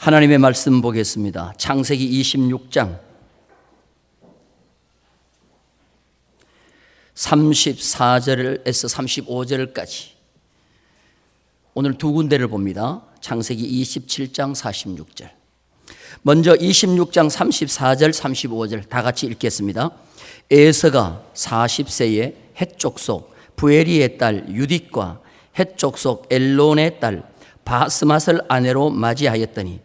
하나님의 말씀 보겠습니다. 창세기 26장 34절에서 35절까지 오늘 두 군데를 봅니다. 창세기 27장 46절. 먼저 26장 34절 35절 다 같이 읽겠습니다. 에서가 40세에 헷 족속 부에리의 딸 유딧과 헷 족속 엘론의 딸 바스맛을 아내로 맞이하였더니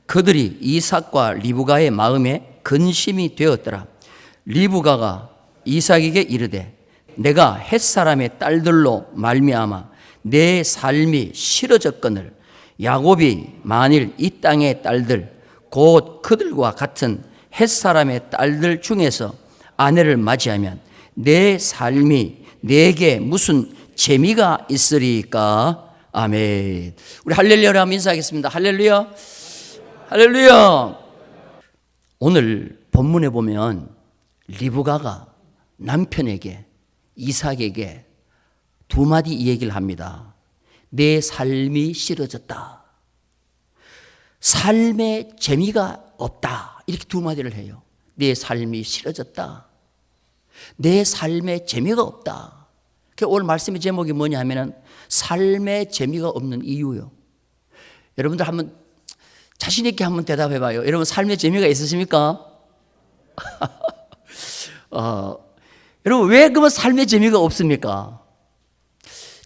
그들이 이삭과 리브가의 마음에 근심이 되었더라. 리브가가 이삭에게 이르되 내가 헷 사람의 딸들로 말미암아 내 삶이 싫어졌거늘 야곱이 만일 이 땅의 딸들 곧 그들과 같은 헷 사람의 딸들 중에서 아내를 맞이하면 내 삶이 내게 무슨 재미가 있으리까? 아멘. 우리 할렐루야로 한번 인사하겠습니다. 할렐루야. 할렐루야. 오늘 본문에 보면 리브가가 남편에게 이삭에게 두 마디 이 얘기를 합니다. 내 삶이 싫어졌다. 삶의 재미가 없다. 이렇게 두 마디를 해요. 내 삶이 싫어졌다. 내 삶의 재미가 없다. 오늘 말씀의 제목이 뭐냐 하면은 삶의 재미가 없는 이유요. 여러분들 한번 자신 있게 한번 대답해 봐요. 여러분 삶의 재미가 있으십니까? 여러분 왜 그러면 삶의 재미가 없습니까?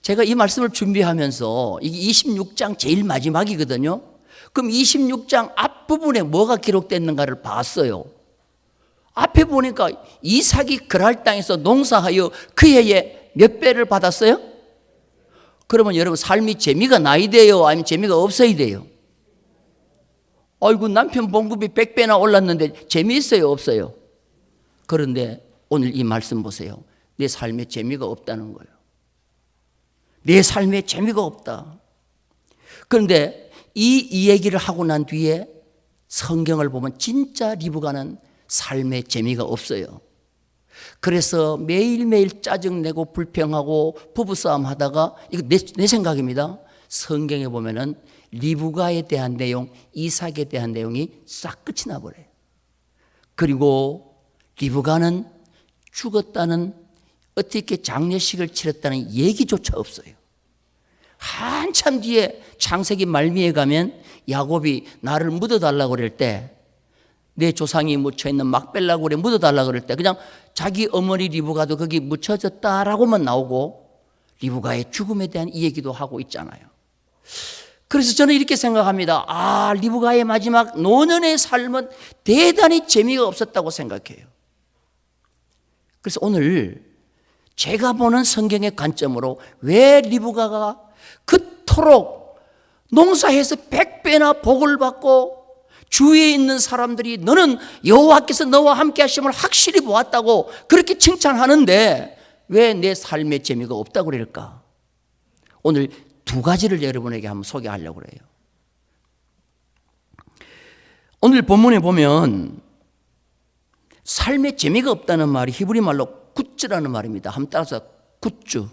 제가 이 말씀을 준비하면서 이게 26장 제일 마지막이거든요. 그럼 26장 앞부분에 뭐가 기록됐는가를 봤어요. 앞에 보니까 이삭이 그랄 땅에서 농사하여 그 해에 몇 배를 받았어요? 그러면 여러분 삶이 재미가 나야 돼요? 아니면 재미가 없어야 돼요? 아이고 남편 봉급이 100배나 올랐는데 재미있어요? 없어요? 그런데 오늘 이 말씀 보세요. 내 삶에 재미가 없다는 거예요. 내 삶에 재미가 없다. 그런데 이 얘기를 하고 난 뒤에 성경을 보면 진짜 리브가는 삶에 재미가 없어요. 그래서 매일매일 짜증내고 불평하고 부부싸움 하다가 이거 내 생각입니다. 성경에 보면은 리브가에 대한 내용, 이삭에 대한 내용이 싹 끝이 나버려요. 그리고 리브가는 죽었다는 어떻게 장례식을 치렀다는 얘기조차 없어요. 한참 뒤에 창세기 말미에 가면 야곱이 나를 묻어달라고 그럴 때 내 조상이 묻혀있는 막벨라 굴에 묻어달라고 그럴 때 그냥 자기 어머니 리브가도 거기 묻혀졌다라고만 나오고 리브가의 죽음에 대한 이 얘기도 하고 있잖아요. 그래서 저는 이렇게 생각합니다. 리브가의 마지막 노년의 삶은 대단히 재미가 없었다고 생각해요. 그래서 오늘 제가 보는 성경의 관점으로 왜 리브가가 그토록 농사해서 100배나 복을 받고 주위에 있는 사람들이 너는 여호와께서 너와 함께 하심을 확실히 보았다고 그렇게 칭찬하는데 왜 내 삶의 재미가 없다고 그럴까? 오늘 두 가지를 여러분에게 한번 소개하려고 그래요. 오늘 본문에 보면 삶의 재미가 없다는 말이 히브리 말로 굿즈라는 말입니다. 한번 따라서 굿즈.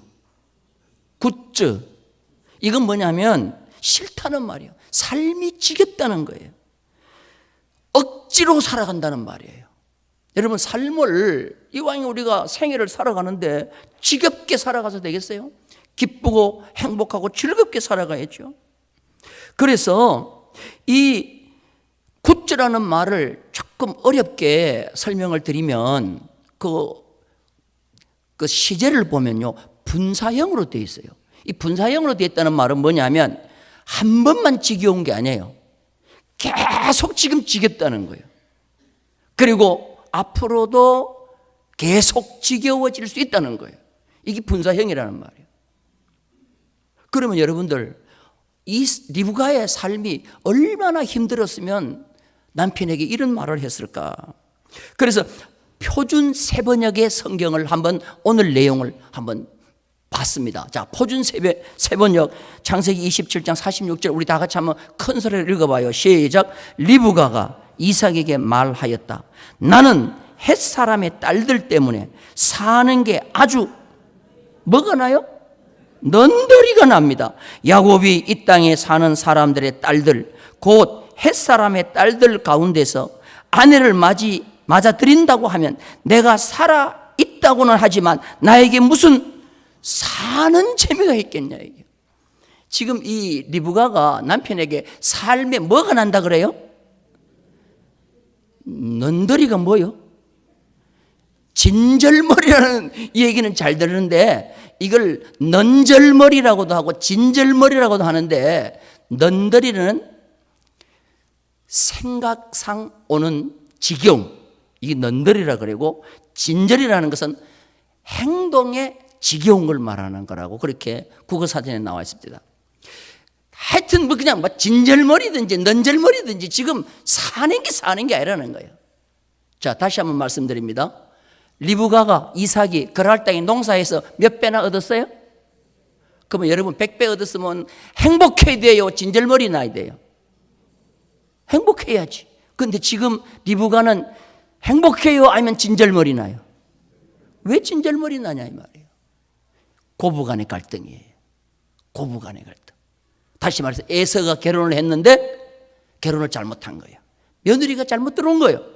이건 뭐냐면 싫다는 말이에요. 삶이 지겹다는 거예요. 억지로 살아간다는 말이에요. 여러분 삶을 이왕 우리가 생애를 살아가는데 지겹게 살아가서 되겠어요? 기쁘고 행복하고 즐겁게 살아가야죠. 그래서 이 굿즈라는 말을 조금 어렵게 설명을 드리면 그 시제를 보면요 분사형으로 되어 있어요. 이 분사형으로 되어 있다는 말은 뭐냐면 한 번만 지겨운 게 아니에요. 계속 지금 지겹다는 거예요. 그리고 앞으로도 계속 지겨워질 수 있다는 거예요. 이게 분사형이라는 말이에요. 그러면 여러분들 이 리브가의 삶이 얼마나 힘들었으면 남편에게 이런 말을 했을까? 그래서 표준 세번역의 성경을 한번 오늘 내용을 한번 봤습니다. 자, 표준 세번역 창세기 27장 46절 우리 다 같이 한번 큰 소리로 읽어봐요. 시작. 리브가가 이삭에게 말하였다. 나는 헷 사람의 딸들 때문에 사는 게 아주 뭐가 나요? 넌더리가 납니다. 야곱이 이 땅에 사는 사람들의 딸들 곧 햇사람의 딸들 가운데서 아내를 맞아들인다고 하면 내가 살아 있다고는 하지만 나에게 무슨 사는 재미가 있겠냐. 이게. 지금 이 리브가가 남편에게 삶에 뭐가 난다 그래요? 넌더리가 뭐요? 진절머리라는 얘기는 잘 들었는데 이걸 넌절머리라고도 하고 진절머리라고도 하는데, 넌더리는 생각상 오는 지겨움, 이게 넌더리라 그러고, 진절이라는 것은 행동에 지겨운 걸 말하는 거라고 그렇게 국어사전에 나와 있습니다. 하여튼 뭐 그냥 뭐 진절머리든지 넌절머리든지 지금 사는 게 아니라는 거예요. 자, 다시 한번 말씀드립니다. 리브가가 이삭이 그랄 땅에 농사해서 몇 배나 얻었어요? 그러면 여러분 100배 얻었으면 행복해야 돼요? 진절머리 나야 돼요? 행복해야지. 그런데 지금 리브가는 행복해요? 아니면 진절머리 나요? 왜 진절머리 나냐 이 말이에요. 고부간의 갈등이에요. 고부간의 갈등. 다시 말해서 에서가 결혼을 했는데 결혼을 잘못한 거예요. 며느리가 잘못 들어온 거예요.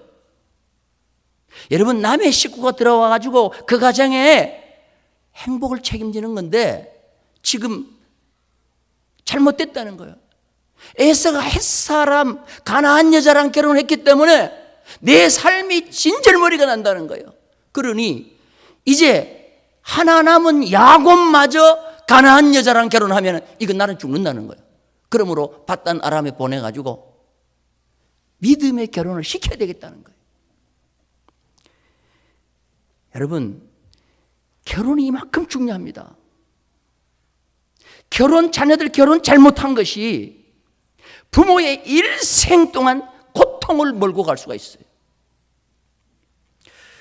여러분, 남의 식구가 들어와 가지고 그 가정에 행복을 책임지는 건데 지금 잘못됐다는 거예요. 에서가 햇사람 가나안 여자랑 결혼을 했기 때문에 내 삶이 진절머리가 난다는 거예요. 그러니 이제 하나 남은 야곱마저 가나안 여자랑 결혼하면 이건 나는 죽는다는 거예요. 그러므로 밧단 아람에 보내가지고 믿음의 결혼을 시켜야 되겠다는 거예요. 여러분, 결혼이 이만큼 중요합니다. 자녀들 결혼 잘못한 것이 부모의 일생 동안 고통을 몰고 갈 수가 있어요.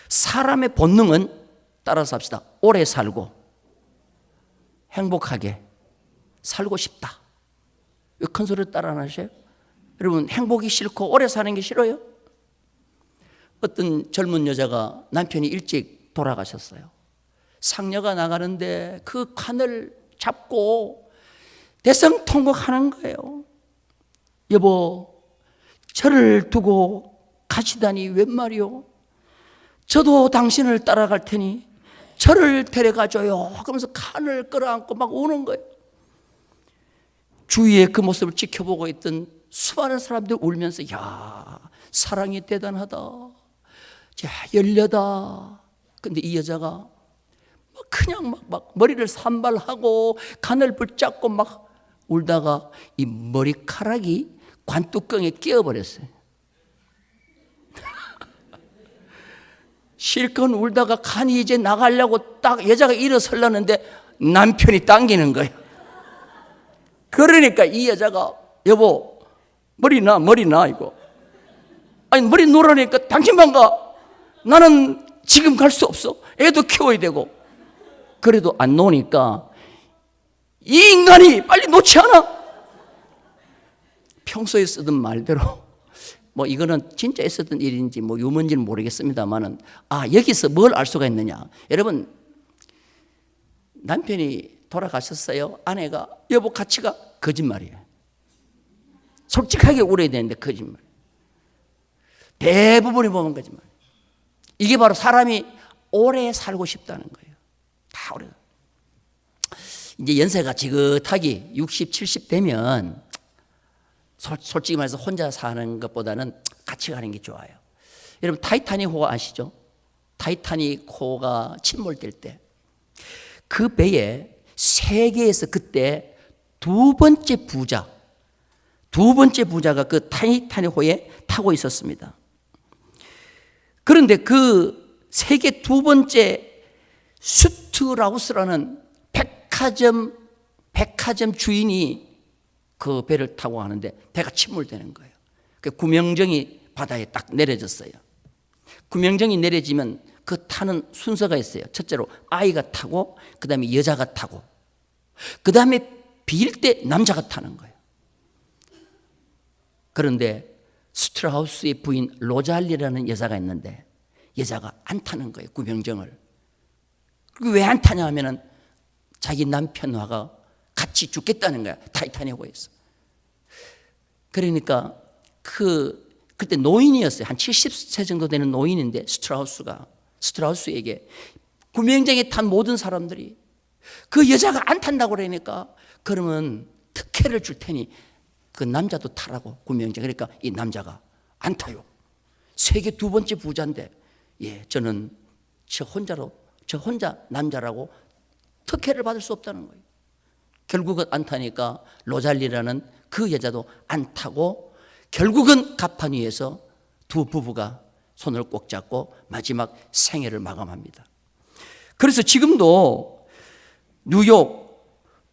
사람의 본능은, 따라서 합시다, 오래 살고 행복하게 살고 싶다. 왜 큰 소리를 따라 안 하셔요? 여러분, 행복이 싫고 오래 사는 게 싫어요? 어떤 젊은 여자가 남편이 일찍 돌아가셨어요. 상녀가 나가는데 그 칸을 잡고 대성통곡하는 거예요. 여보, 저를 두고 가시다니 웬 말이요? 저도 당신을 따라갈 테니 저를 데려가줘요. 그러면서 칸을 끌어안고 막 우는 거예요. 주위에 그 모습을 지켜보고 있던 수많은 사람들이 울면서, 야, 사랑이 대단하다, 자, 열려다. 근데 이 여자가 그냥 막 머리를 산발하고 칸을 붙잡고 막 울다가 이 머리카락이 관뚜껑에 끼어버렸어요. 실컷 울다가 칸이 이제 나가려고 딱 여자가 일어서려는데 남편이 당기는 거예요. 그러니까 이 여자가, 여보, 머리 나 이거. 아니, 머리 놓으라니까 당신만 가. 나는 지금 갈 수 없어. 애도 키워야 되고. 그래도 안 놓으니까 이 인간이 빨리 놓지 않아. 평소에 쓰던 말대로, 뭐 이거는 진짜 있었던 일인지 뭐 유머인지는 모르겠습니다만은, 여기서 뭘 알 수가 있느냐. 여러분, 남편이 돌아가셨어요. 아내가, 여보 같이 가. 거짓말이에요. 솔직하게 울어야 되는데 거짓말. 대부분이 보면 거짓말. 이게 바로 사람이 오래 살고 싶다는 거예요. 다 오래. 이제 연세가 지긋하게 60, 70 되면 솔직히 말해서 혼자 사는 것보다는 같이 가는 게 좋아요. 여러분, 타이타닉호가 아시죠? 타이타닉호가 침몰될 때 그 배에 세계에서 그때 두 번째 부자가 그 타이타닉호에 타고 있었습니다. 그런데 그 세계 두 번째 슈트라우스라는 백화점 주인이 그 배를 타고 가는데 배가 침몰되는 거예요. 그 구명정이 바다에 딱 내려졌어요. 구명정이 내려지면 그 타는 순서가 있어요. 첫째로 아이가 타고, 그 다음에 여자가 타고, 그 다음에 빌 때 남자가 타는 거예요. 그런데 스트라우스의 부인 로잘리라는 여자가 있는데 여자가 안 타는 거예요, 구명정을. 왜 안 타냐 하면은 자기 남편과 같이 죽겠다는 거야, 타이타닉호에서. 그러니까 그때 노인이었어요. 한 70세 정도 되는 노인인데 스트라우스에게 구명장에 탄 모든 사람들이 그 여자가 안 탄다고 그러니까 그러면 특혜를 줄 테니 그 남자도 타라고 구명장. 그러니까 이 남자가 안 타요. 세계 두 번째 부자인데 저는 저 혼자 남자라고 특혜를 받을 수 없다는 거예요. 결국은 안 타니까 로잘리라는 그 여자도 안 타고 결국은 갑판 위에서 두 부부가 손을 꼭 잡고 마지막 생애를 마감합니다. 그래서 지금도 뉴욕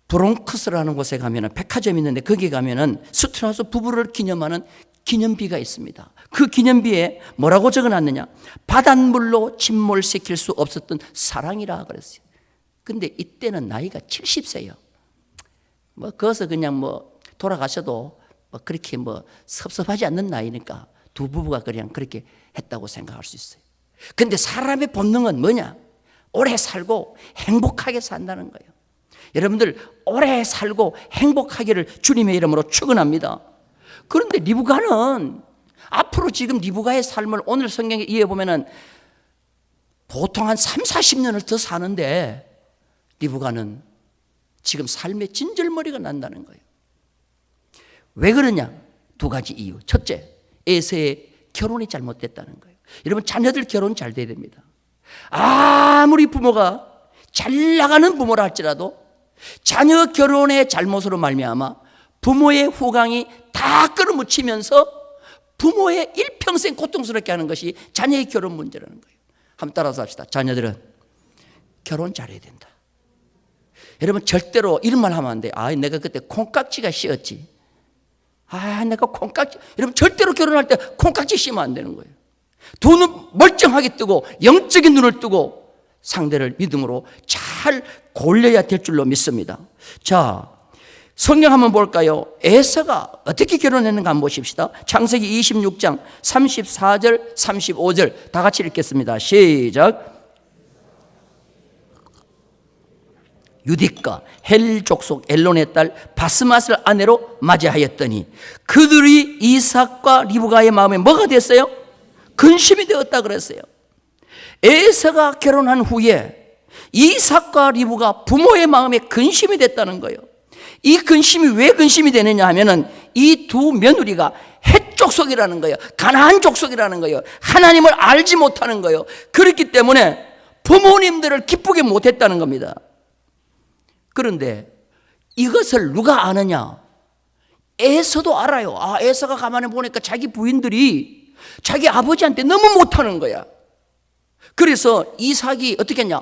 브롱크스라는 곳에 가면 백화점이 있는데 거기 가면 스트라우스 부부를 기념하는 기념비가 있습니다. 그 기념비에 뭐라고 적어놨느냐? 바닷물로 침몰시킬 수 없었던 사랑이라 그랬어요. 근데 이때는 나이가 70세예요. 거기서 그냥 돌아가셔도 그렇게 섭섭하지 않는 나이니까 두 부부가 그냥 그렇게 했다고 생각할 수 있어요. 근데 사람의 본능은 뭐냐? 오래 살고 행복하게 산다는 거예요. 여러분들 오래 살고 행복하기를 주님의 이름으로 축원합니다. 그런데 리브가는 앞으로 지금 리브가의 삶을 오늘 성경에 이해 보면은 보통 한 3, 40년을 더 사는데 리브가는 지금 삶의 진절머리가 난다는 거예요. 왜 그러냐? 두 가지 이유. 첫째, 에서의 결혼이 잘못됐다는 거예요. 여러분 자녀들 결혼 잘 돼야 됩니다. 아무리 부모가 잘 나가는 부모라 할지라도 자녀 결혼의 잘못으로 말미암아 부모의 후광이 다 끌어묻히면서 부모의 일평생 고통스럽게 하는 것이 자녀의 결혼 문제라는 거예요. 한번 따라서 합시다. 자녀들은 결혼 잘해야 된다. 여러분 절대로 이런 말 하면 안 돼요. 내가 그때 콩깍지가 씌었지. 내가 콩깍지. 여러분 절대로 결혼할 때 콩깍지 씌면 안 되는 거예요. 두 눈 멀쩡하게 뜨고 영적인 눈을 뜨고 상대를 믿음으로 잘 골려야 될 줄로 믿습니다. 자, 성경 한번 볼까요? 에서가 어떻게 결혼했는가 한번 보십시다. 창세기 26장 34절 35절 다 같이 읽겠습니다. 시작. 유딕과 헬 족속 엘론의 딸 바스맛을 아내로 맞이하였더니 그들이 이삭과 리브가의 마음에 뭐가 됐어요? 근심이 되었다 그랬어요. 에서가 결혼한 후에 이삭과 리브가 부모의 마음에 근심이 됐다는 거예요. 이 근심이 왜 근심이 되느냐 하면은 이 두 며느리가 헷 족속이라는 거예요. 가나안 족속이라는 거예요. 하나님을 알지 못하는 거예요. 그렇기 때문에 부모님들을 기쁘게 못했다는 겁니다. 그런데 이것을 누가 아느냐? 에서도 알아요. 에서가 가만히 보니까 자기 부인들이 자기 아버지한테 너무 못하는 거야. 그래서 이삭이 어떻게 했냐?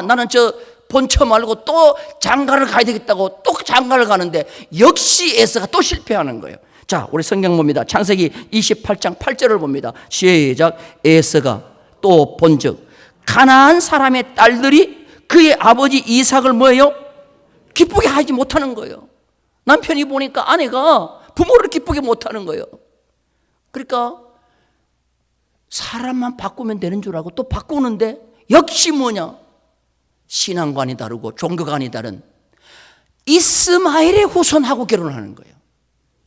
나는 저 본처 말고 또 장가를 가야 되겠다고 또 장가를 가는데 역시 에서가 또 실패하는 거예요. 자, 우리 성경 봅니다. 창세기 28장 8절을 봅니다. 시작. 에서가 또 본즉 가나안 사람의 딸들이 그의 아버지 이삭을 뭐예요? 기쁘게 하지 못하는 거예요. 남편이 보니까 아내가 부모를 기쁘게 못하는 거예요. 그러니까 사람만 바꾸면 되는 줄 알고 또 바꾸는데 역시 뭐냐? 신앙관이 다르고 종교관이 다른 이스마엘의 후손하고 결혼하는 거예요.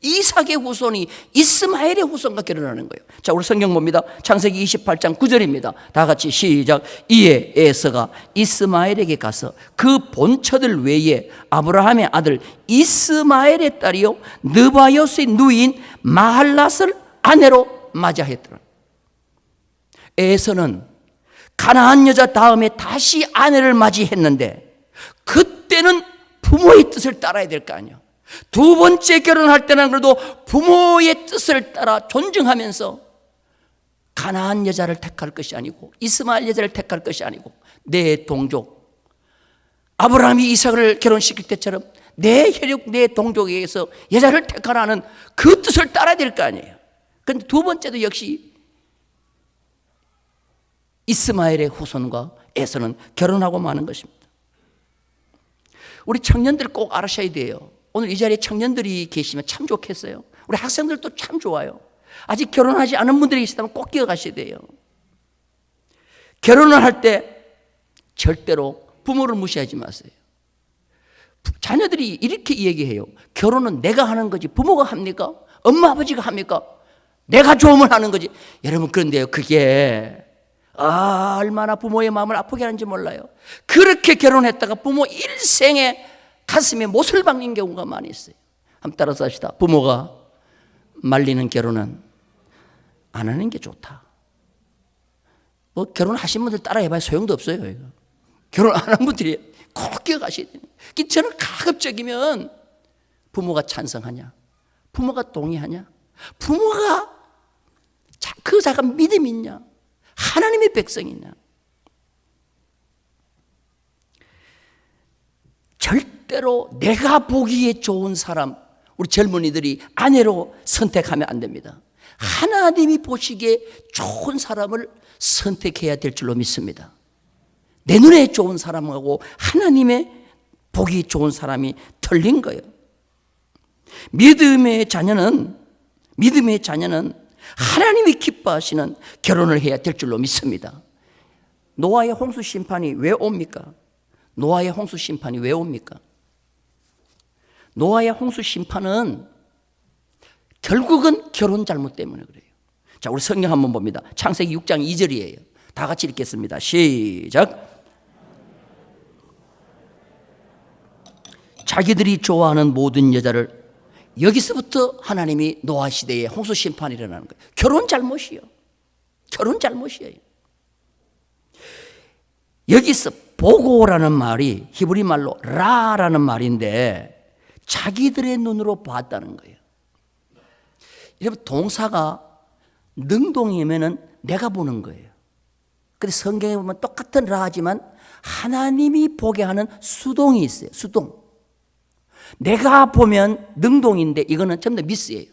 이삭의 후손이 이스마엘의 후손과 결혼하는 거예요. 자, 우리 성경 봅니다. 창세기 28장 9절입니다. 다 같이 시작. 이에 에서가 이스마엘에게 가서 그 본처들 외에 아브라함의 아들 이스마엘의 딸이요 느바요스의 누이인 마할랏을 아내로 맞이하였더라. 에서는 가나안 여자 다음에 다시 아내를 맞이했는데 그때는 부모의 뜻을 따라야 될 거 아니에요. 두 번째 결혼할 때는 그래도 부모의 뜻을 따라 존중하면서 가나안 여자를 택할 것이 아니고 이스마엘 여자를 택할 것이 아니고 내 동족 아브라함이 이삭을 결혼시킬 때처럼 내 혈육 내 동족에 의해서 여자를 택하라는 그 뜻을 따라야 될 거 아니에요. 그런데 두 번째도 역시 이스마엘의 후손과 에서는 결혼하고 마는 것입니다. 우리 청년들 꼭 알으셔야 돼요. 오늘 이 자리에 청년들이 계시면 참 좋겠어요. 우리 학생들도 참 좋아요. 아직 결혼하지 않은 분들이 계시다면 꼭 기억하셔야 돼요. 결혼을 할 때 절대로 부모를 무시하지 마세요. 자녀들이 이렇게 얘기해요. 결혼은 내가 하는 거지 부모가 합니까? 엄마 아버지가 합니까? 내가 좋으면 하는 거지. 여러분, 그런데요, 그게 얼마나 부모의 마음을 아프게 하는지 몰라요. 그렇게 결혼했다가 부모 일생에 가슴에 못을 박는 경우가 많이 있어요. 한번 따라서 합시다. 부모가 말리는 결혼은 안 하는 게 좋다. 뭐 결혼하신 분들 따라 해봐야 소용도 없어요. 이거. 결혼 안 한 분들이 꼭 기억하셔야 돼요. 저는 가급적이면 부모가 찬성하냐, 부모가 동의하냐, 부모가 그 자가 믿음이 있냐, 하나님의 백성이냐. 절대로 내가 보기에 좋은 사람, 우리 젊은이들이 아내로 선택하면 안 됩니다. 하나님이 보시기에 좋은 사람을 선택해야 될 줄로 믿습니다. 내 눈에 좋은 사람하고 하나님의 보기 좋은 사람이 틀린 거예요. 믿음의 자녀는 하나님이 기뻐하시는 결혼을 해야 될 줄로 믿습니다. 노아의 홍수 심판이 왜 옵니까? 노아의 홍수 심판이 왜 옵니까? 노아의 홍수 심판은 결국은 결혼 잘못 때문에 그래요. 자, 우리 성경 한번 봅니다. 창세기 6장 2절이에요. 다 같이 읽겠습니다. 시작. 자기들이 좋아하는 모든 여자를, 여기서부터 하나님이 노아 시대에 홍수 심판이 일어나는 거예요. 결혼 잘못이요. 결혼 잘못이에요. 여기서 보고라는 말이 히브리 말로 라라는 말인데 자기들의 눈으로 봤다는 거예요. 여러분, 동사가 능동이면은 내가 보는 거예요. 근데 성경에 보면 똑같은 라지만 하나님이 보게 하는 수동이 있어요. 수동. 내가 보면 능동인데 이거는 전부 다 미스예요.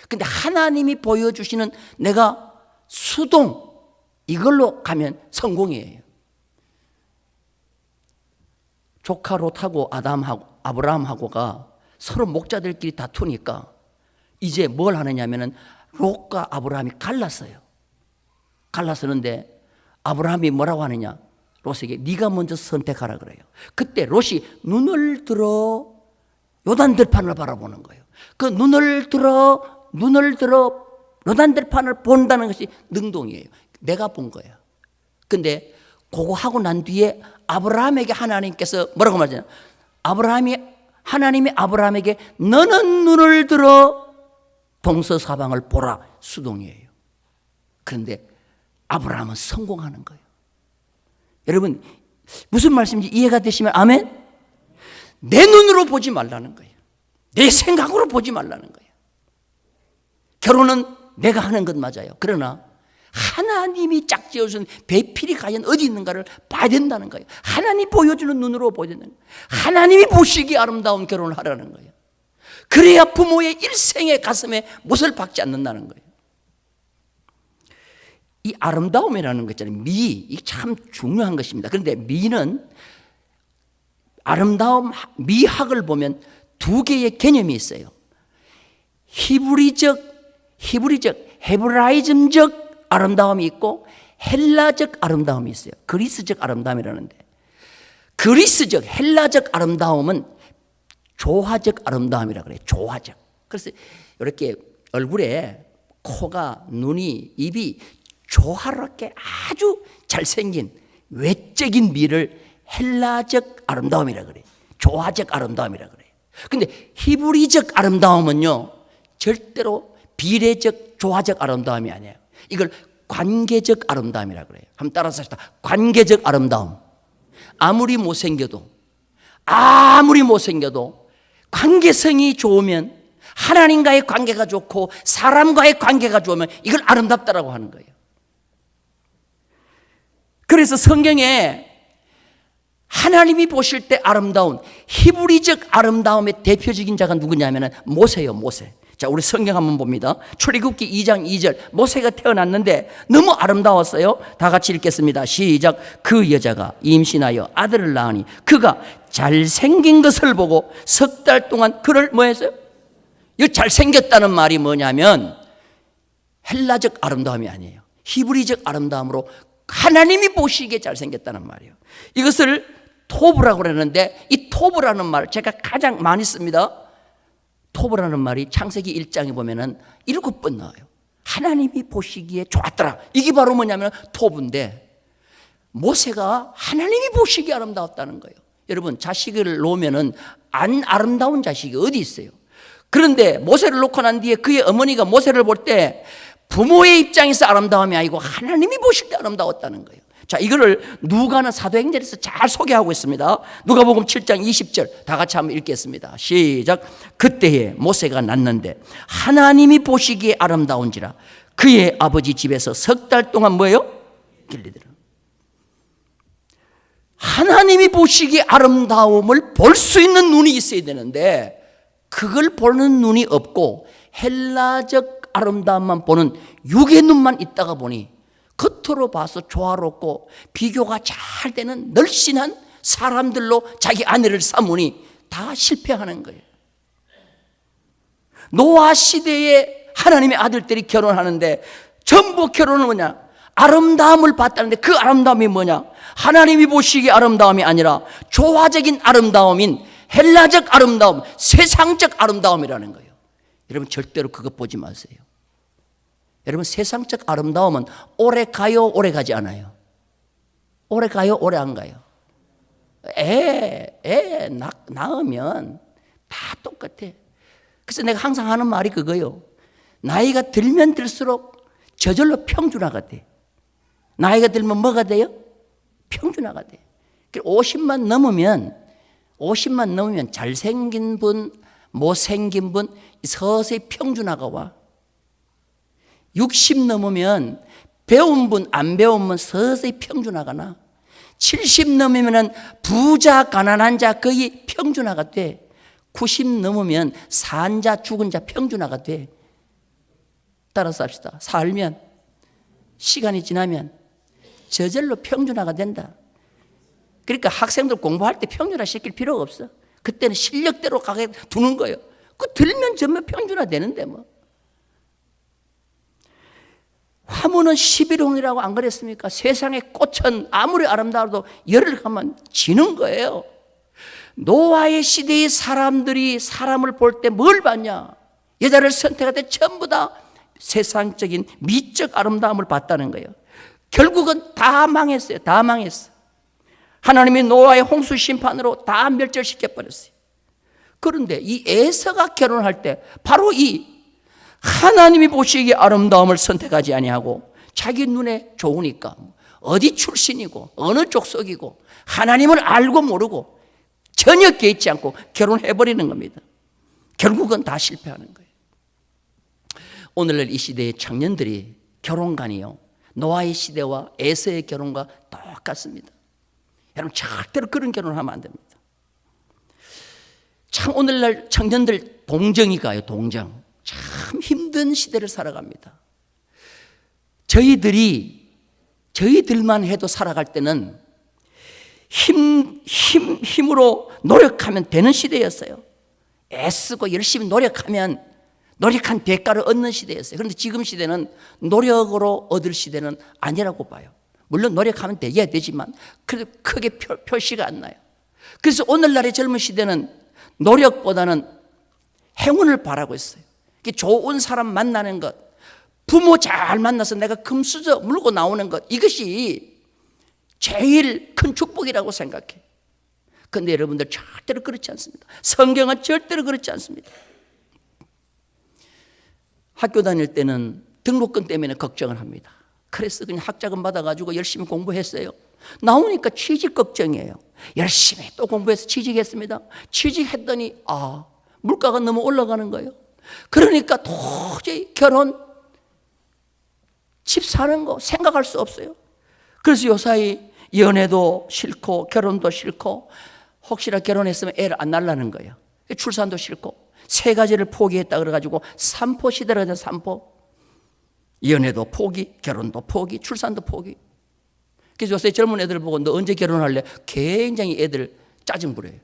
근데 하나님이 보여주시는 내가 수동, 이걸로 가면 성공이에요. 조카 롯하고 아브라함하고가 서로 목자들끼리 다투니까 이제 뭘 하느냐면은 롯과 아브라함이 갈랐어요. 갈랐었는데 아브라함이 뭐라고 하느냐? 롯에게 네가 먼저 선택하라 그래요. 그때 롯이 눈을 들어 요단들판을 바라보는 거예요. 그 눈을 들어 요단들판을 본다는 것이 능동이에요. 내가 본 거야. 근데 그거 하고 난 뒤에 아브라함에게 하나님께서 뭐라고 말하잖아요. 하나님이 아브라함에게 너는 눈을 들어 동서사방을 보라. 수동이에요. 그런데 아브라함은 성공하는 거예요. 여러분, 무슨 말씀인지 이해가 되시면 아멘? 내 눈으로 보지 말라는 거예요. 내 생각으로 보지 말라는 거예요. 결혼은 내가 하는 것 맞아요. 그러나 하나님이 짝지어준 배필이 과연 어디 있는가를 봐야 된다는 거예요. 하나님 보여주는 눈으로 보야 된다는 거예요. 하나님이 보시기에 아름다운 결혼을 하라는 거예요. 그래야 부모의 일생의 가슴에 못을 박지 않는다는 거예요. 이 아름다움이라는 것 있잖아요. 이게 참 중요한 것입니다. 그런데 미는 아름다움, 미학을 보면 두 개의 개념이 있어요. 헤브라이즘적 아름다움이 있고 헬라적 아름다움이 있어요. 그리스적 아름다움이라는데, 그리스적, 헬라적 아름다움은 조화적 아름다움이라고 그래요. 조화적. 그래서 이렇게 얼굴에 코가, 눈이, 입이 조화롭게 아주 잘생긴 외적인 미를 헬라적 아름다움이라고 그래요. 조화적 아름다움이라고 그래요. 근데 히브리적 아름다움은요, 절대로 비례적 조화적 아름다움이 아니에요. 이걸 관계적 아름다움이라고 그래요. 한번 따라서 합시다. 관계적 아름다움. 아무리 못생겨도 관계성이 좋으면, 하나님과의 관계가 좋고 사람과의 관계가 좋으면 이걸 아름답다라고 하는 거예요. 그래서 성경에 하나님이 보실 때 아름다운 히브리적 아름다움의 대표적인 자가 누구냐면 모세예요. 모세. 자, 우리 성경 한번 봅니다. 출애굽기 2장 2절. 모세가 태어났는데 너무 아름다웠어요. 다 같이 읽겠습니다. 시작. 그 여자가 임신하여 아들을 낳으니 그가 잘생긴 것을 보고 석 달 동안 그를 뭐 했어요? 이 잘생겼다는 말이 뭐냐면 헬라적 아름다움이 아니에요. 히브리적 아름다움으로 하나님이 보시기에 잘생겼다는 말이에요. 이것을 토브라고 그러는데, 이 토브라는 말 제가 가장 많이 씁니다. 토브라는 말이 창세기 1장에 보면은 7번 나와요. 하나님이 보시기에 좋았더라. 이게 바로 뭐냐면 토부인데, 모세가 하나님이 보시기에 아름다웠다는 거예요. 여러분, 자식을 놓으면은 안 아름다운 자식이 어디 있어요? 그런데 모세를 놓고 난 뒤에 그의 어머니가 모세를 볼 때 부모의 입장에서 아름다움이 아니고 하나님이 보실 때 아름다웠다는 거예요. 자, 이거를 누가는 사도행전에서 잘 소개하고 있습니다. 누가복음 7장 20절 다 같이 한번 읽겠습니다. 시작. 그때에 모세가 낳는데 하나님이 보시기에 아름다운지라 그의 아버지 집에서 석 달 동안 뭐예요? 길리더라. 하나님이 보시기에 아름다움을 볼 수 있는 눈이 있어야 되는데 그걸 보는 눈이 없고 헬라적 아름다움만 보는 육의 눈만 있다가 보니 겉으로 봐서 조화롭고 비교가 잘 되는 늘씬한 사람들로 자기 아내를 삼으니 다 실패하는 거예요. 노아 시대에 하나님의 아들들이 결혼하는데 전부 결혼은 뭐냐? 아름다움을 봤다는데 그 아름다움이 뭐냐? 하나님이 보시기에 아름다움이 아니라 조화적인 아름다움인 헬라적 아름다움, 세상적 아름다움이라는 거예요. 여러분 절대로 그것 보지 마세요. 여러분 세상적 아름다움은 오래 가요, 오래 가지 않아요? 오래 가요, 오래 안 가요? 낳으면 다 똑같아. 그래서 내가 항상 하는 말이 그거예요. 나이가 들면 들수록 저절로 평준화가 돼. 나이가 들면 뭐가 돼요? 평준화가 돼. 50만 넘으면 잘생긴 분, 못생긴 분 서서히 평준화가 와. 60 넘으면 배운 분, 안 배운 분 서서히 평준화가 나. 70 넘으면 부자, 가난한 자 거의 평준화가 돼. 90 넘으면 산 자, 죽은 자 평준화가 돼. 따라서 합시다. 살면, 시간이 지나면 저절로 평준화가 된다. 그러니까 학생들 공부할 때 평준화 시킬 필요가 없어. 그때는 실력대로 가게 두는 거예요. 그 들면 전부 평준화 되는데 뭐. 화무는 11홍이라고 안 그랬습니까? 세상의 꽃은 아무리 아름다워도 열을 가면 지는 거예요. 노아의 시대의 사람들이 사람을 볼 때 뭘 봤냐? 여자를 선택할 때 전부 다 세상적인 미적 아름다움을 봤다는 거예요. 결국은 다 망했어요. 다 망했어. 하나님이 노아의 홍수 심판으로 다 멸절시켜버렸어요. 그런데 이 에서가 결혼할 때 바로 이 하나님이 보시기에 아름다움을 선택하지 아니하고 자기 눈에 좋으니까 어디 출신이고 어느 족속이고 하나님을 알고 모르고 전혀 개의치 않고 결혼해버리는 겁니다. 결국은 다 실패하는 거예요. 오늘날 이 시대의 청년들이 결혼관이요, 노아의 시대와 에서의 결혼과 똑같습니다. 여러분 절대로 그런 결혼을 하면 안 됩니다. 참 오늘날 청년들 동정이 가요. 동정. 참 힘든 시대를 살아갑니다. 저희들만 해도 살아갈 때는 힘으로 노력하면 되는 시대였어요. 애쓰고 열심히 노력하면 노력한 대가를 얻는 시대였어요. 그런데 지금 시대는 노력으로 얻을 시대는 아니라고 봐요. 물론 노력하면 돼야 되지만 그래도 크게 표시가 안 나요. 그래서 오늘날의 젊은 시대는 노력보다는 행운을 바라고 있어요. 좋은 사람 만나는 것, 부모 잘 만나서 내가 금수저 물고 나오는 것, 이것이 제일 큰 축복이라고 생각해. 그런데 여러분들 절대로 그렇지 않습니다. 성경은 절대로 그렇지 않습니다. 학교 다닐 때는 등록금 때문에 걱정을 합니다. 그래서 그냥 학자금 받아가지고 열심히 공부했어요. 나오니까 취직 걱정이에요. 열심히 또 공부해서 취직했습니다. 취직했더니 물가가 너무 올라가는 거예요. 그러니까 도저히 결혼, 집 사는 거 생각할 수 없어요. 그래서 요사이 연애도 싫고 결혼도 싫고 혹시나 결혼했으면 애를 안 낳으려는 거예요. 출산도 싫고 세 가지를 포기했다 그래가지고 삼포 시대가 된 삼포. 연애도 포기, 결혼도 포기, 출산도 포기. 그래서 요새 젊은 애들 보고 너 언제 결혼할래? 굉장히 애들 짜증 부려요.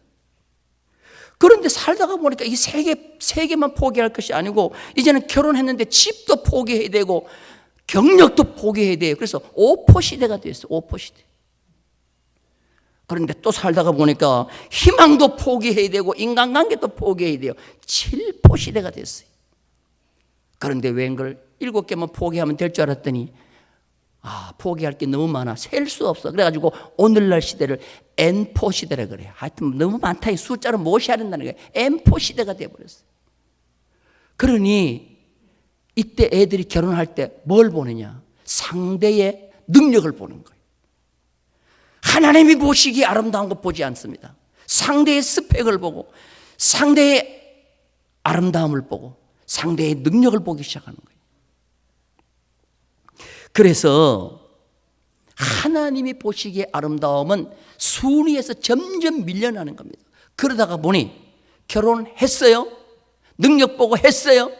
그런데 살다가 보니까 이 세 개만 포기할 것이 아니고 이제는 결혼했는데 집도 포기해야 되고 경력도 포기해야 돼요. 그래서 5포 시대가 됐어요. 5포 시대. 그런데 또 살다가 보니까 희망도 포기해야 되고 인간관계도 포기해야 돼요. 7포 시대가 됐어요. 그런데 웬걸 7개만 포기하면 될 줄 알았더니 포기할 게 너무 많아. 셀 수 없어. 그래가지고 오늘날 시대를 N4 시대라 그래요. 하여튼 너무 많다. 이 숫자를 무엇이해야 된다는 거예요. N4 시대가 되어버렸어요. 그러니 이때 애들이 결혼할 때 뭘 보느냐? 상대의 능력을 보는 거예요. 하나님이 보시기에 아름다운 것 보지 않습니다. 상대의 스펙을 보고 상대의 아름다움을 보고 상대의 능력을 보기 시작하는 거예요. 그래서 하나님이 보시기에 아름다움은 순위에서 점점 밀려나는 겁니다. 그러다가 보니 결혼했어요. 능력 보고 했어요.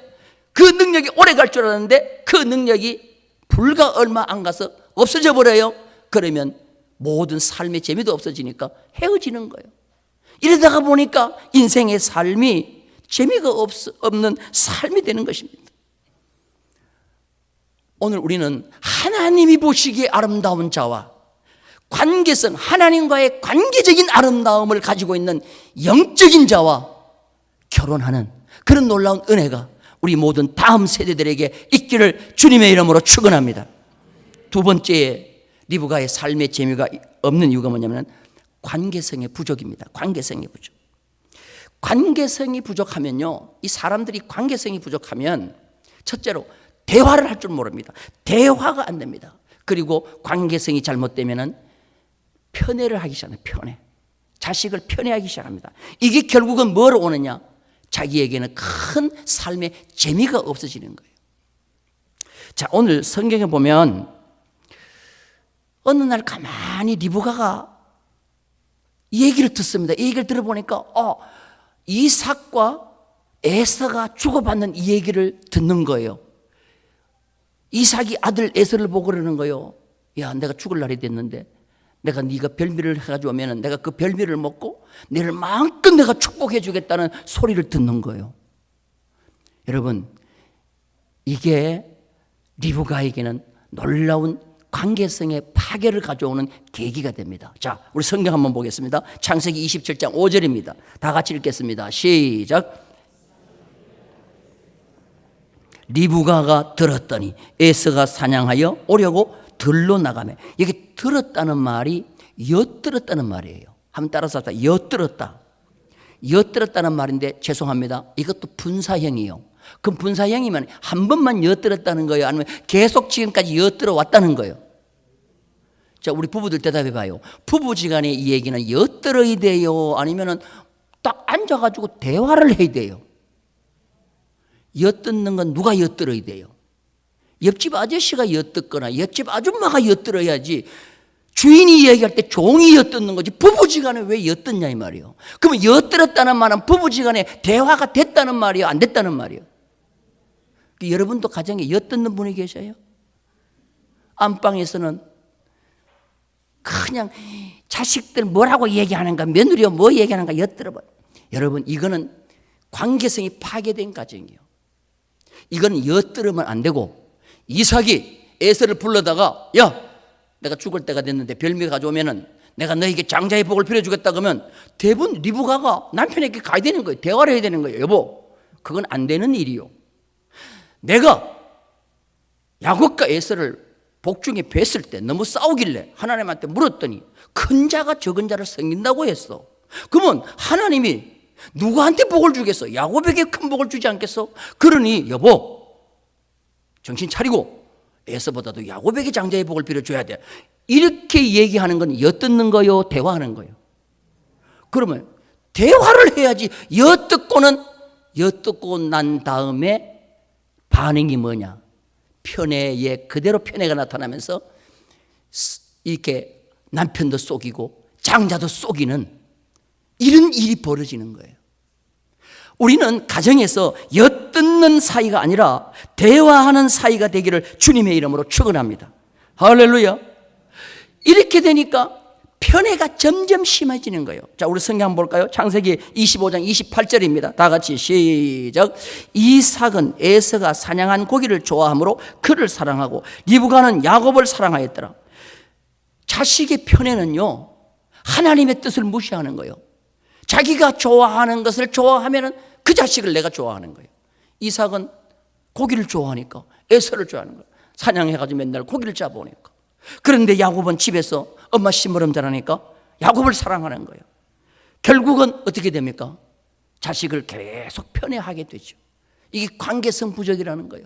그 능력이 오래 갈 줄 알았는데 그 능력이 불과 얼마 안 가서 없어져 버려요. 그러면 모든 삶의 재미도 없어지니까 헤어지는 거예요. 이러다가 보니까 인생의 삶이 재미가 없는 삶이 되는 것입니다. 오늘 우리는 하나님이 보시기에 아름다운 자와 관계성, 하나님과의 관계적인 아름다움을 가지고 있는 영적인 자와 결혼하는 그런 놀라운 은혜가 우리 모든 다음 세대들에게 있기를 주님의 이름으로 축원합니다. 두 번째, 리브가의 삶의 재미가 없는 이유가 뭐냐면 관계성의 부족입니다. 관계성의 부족. 관계성이 부족하면요, 이 사람들이 관계성이 부족하면 첫째로 대화를 할 줄 모릅니다. 대화가 안 됩니다. 그리고 관계성이 잘못되면 편애를 하기 시작합니다. 편애. 자식을 편애하기 시작합니다. 이게 결국은 뭐로 오느냐? 자기에게는 큰 삶의 재미가 없어지는 거예요. 자, 오늘 성경에 보면 어느 날 가만히 리브가가 이 얘기를 듣습니다. 이 얘기를 들어보니까 이삭과 에서가 주고받는 이 얘기를 듣는 거예요. 이삭이 아들 에서를 보고 그러는 거예요. 야, 내가 죽을 날이 됐는데 내가 네가 별미를 해가지고 오면 내가 그 별미를 먹고 너를 마음껏 내가 축복해 주겠다는 소리를 듣는 거예요. 여러분, 이게 리브가에게는 놀라운 관계성의 파괴를 가져오는 계기가 됩니다. 자, 우리 성경 한번 보겠습니다. 창세기 27장 5절입니다. 다 같이 읽겠습니다. 시작. 리브가가 들었더니 에서가 사냥하여 오려고 들로 나가매. 여기 들었다는 말이 엿들었다는 말이에요. 한번 따라서 합시다. 엿들었다. 엿들었다는 말인데 죄송합니다. 이것도 분사형이에요. 그럼 분사형이면 한 번만 엿들었다는 거예요? 아니면 계속 지금까지 엿들어 왔다는 거예요? 자, 우리 부부들 대답해 봐요. 부부지간에 이 얘기는 엿들어야 돼요? 아니면 딱 앉아가지고 대화를 해야 돼요? 엿듣는 건 누가 엿들어야 돼요? 옆집 아저씨가 엿듣거나 옆집 아줌마가 엿들어야지. 주인이 얘기할 때 종이 엿듣는 거지 부부지간에 왜 엿듣냐 이 말이에요. 그러면 엿들었다는 말은 부부지간에 대화가 됐다는 말이에요? 안 됐다는 말이에요? 여러분도 가정에 엿듣는 분이 계셔요? 안방에서는 그냥 자식들 뭐라고 얘기하는가, 며느리가 뭐 얘기하는가 엿들어봐요. 여러분, 이거는 관계성이 파괴된 가정이에요. 이건 엿들으면 안 되고, 이삭이 에서를 불러다가 야, 내가 죽을 때가 됐는데 별미가 가져오면은 내가 너에게 장자의 복을 빌어주겠다 그러면 대부분 리브가가 남편에게 가야 되는 거예요. 대화를 해야 되는 거예요. 여보, 그건 안 되는 일이요. 내가 야곱과 에서를 복중에 뵀을 때 너무 싸우길래 하나님한테 물었더니 큰 자가 적은 자를 섬긴다고 했어. 그러면 하나님이 누구한테 복을 주겠어? 야곱에게 큰 복을 주지 않겠어? 그러니 여보, 정신 차리고 에서보다도 야곱에게 장자의 복을 빌어줘야 돼. 이렇게 얘기하는 건 엿듣는 거요? 대화하는 거요? 그러면 대화를 해야지. 엿듣고 난 다음에 반응이 뭐냐? 편애에 그대로 편애가 나타나면서 이렇게 남편도 속이고 장자도 속이는 이런 일이 벌어지는 거예요. 우리는 가정에서 엿듣는 사이가 아니라 대화하는 사이가 되기를 주님의 이름으로 축원합니다. 할렐루야. 이렇게 되니까 편애가 점점 심해지는 거예요. 자, 우리 성경 한번 볼까요? 창세기 25장 28절입니다. 다 같이 시작. 이삭은 에서가 사냥한 고기를 좋아하므로 그를 사랑하고 리브가는 야곱을 사랑하였더라. 자식의 편애는요, 하나님의 뜻을 무시하는 거예요. 자기가 좋아하는 것을 좋아하면은 그 자식을 내가 좋아하는 거예요. 이삭은 고기를 좋아하니까 에서를 좋아하는 거예요. 사냥해가지고 맨날 고기를 잡아오니까. 그런데 야곱은 집에서 엄마 심부름 잘하니까 야곱을 사랑하는 거예요. 결국은 어떻게 됩니까? 자식을 계속 편애하게 되죠. 이게 관계성 부족이라는 거예요.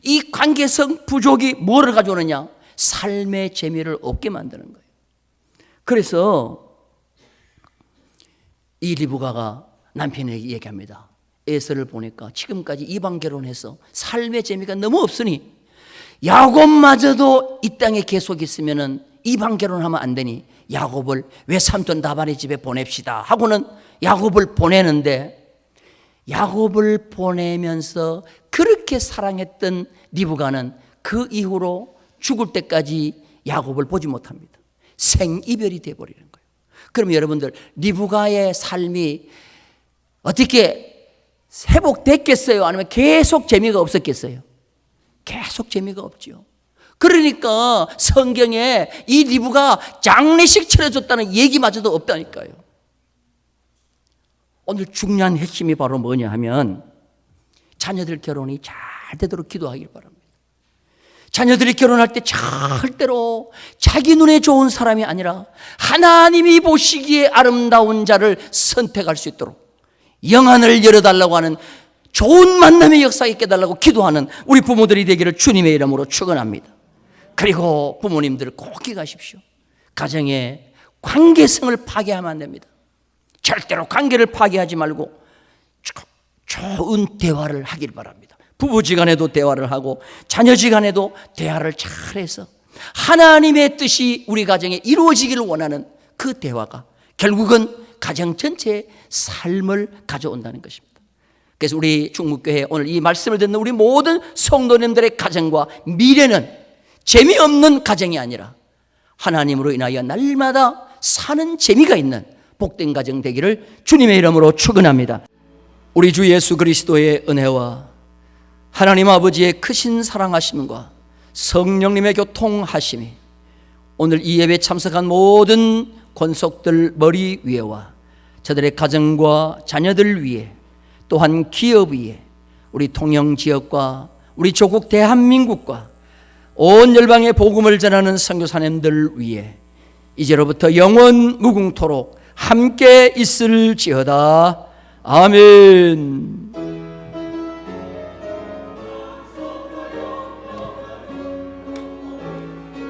이 관계성 부족이 뭐를 가져오느냐? 삶의 재미를 없게 만드는 거예요. 그래서 이 리브가가 남편에게 얘기합니다. 에서를 보니까 지금까지 이방 결혼해서 삶의 재미가 너무 없으니 야곱마저도 이 땅에 계속 있으면은 이방 결혼하면 안 되니 야곱을 외삼촌 라반의 집에 보냅시다 하고는 야곱을 보내는데, 야곱을 보내면서 그렇게 사랑했던 리브가는 그 이후로 죽을 때까지 야곱을 보지 못합니다. 생이별이 되어버리는 거예요. 그럼 여러분들, 리브가의 삶이 어떻게 회복됐겠어요? 아니면 계속 재미가 없었겠어요? 계속 재미가 없죠. 그러니까 성경에 이 리브가 장례식 차려줬다는 얘기마저도 없다니까요. 오늘 중요한 핵심이 바로 뭐냐 하면, 자녀들 결혼이 잘 되도록 기도하길 바랍니다. 자녀들이 결혼할 때 절대로 자기 눈에 좋은 사람이 아니라 하나님이 보시기에 아름다운 자를 선택할 수 있도록 영안을 열어달라고 하는, 좋은 만남의 역사 있게 해달라고 기도하는 우리 부모들이 되기를 주님의 이름으로 축원합니다. 그리고 부모님들 꼭 기억하십시오. 가정의 관계성을 파괴하면 안 됩니다. 절대로 관계를 파괴하지 말고 좋은 대화를 하길 바랍니다. 부부지간에도 대화를 하고 자녀지간에도 대화를 잘해서 하나님의 뜻이 우리 가정에 이루어지기를 원하는 그 대화가 결국은 가정 전체의 삶을 가져온다는 것입니다. 그래서 우리 충무교회 오늘 이 말씀을 듣는 우리 모든 성도님들의 가정과 미래는 재미없는 가정이 아니라 하나님으로 인하여 날마다 사는 재미가 있는 복된 가정 되기를 주님의 이름으로 축원합니다. 우리 주 예수 그리스도의 은혜와 하나님 아버지의 크신 사랑하심과 성령님의 교통하심이 오늘 이 예배에 참석한 모든 권속들 머리 위에와 저들의 가정과 자녀들 위에, 또한 기업 위에, 우리 통영지역과 우리 조국 대한민국과 온 열방의 복음을 전하는 선교사님들 위에 이제로부터 영원 무궁토록 함께 있을지어다. 아멘.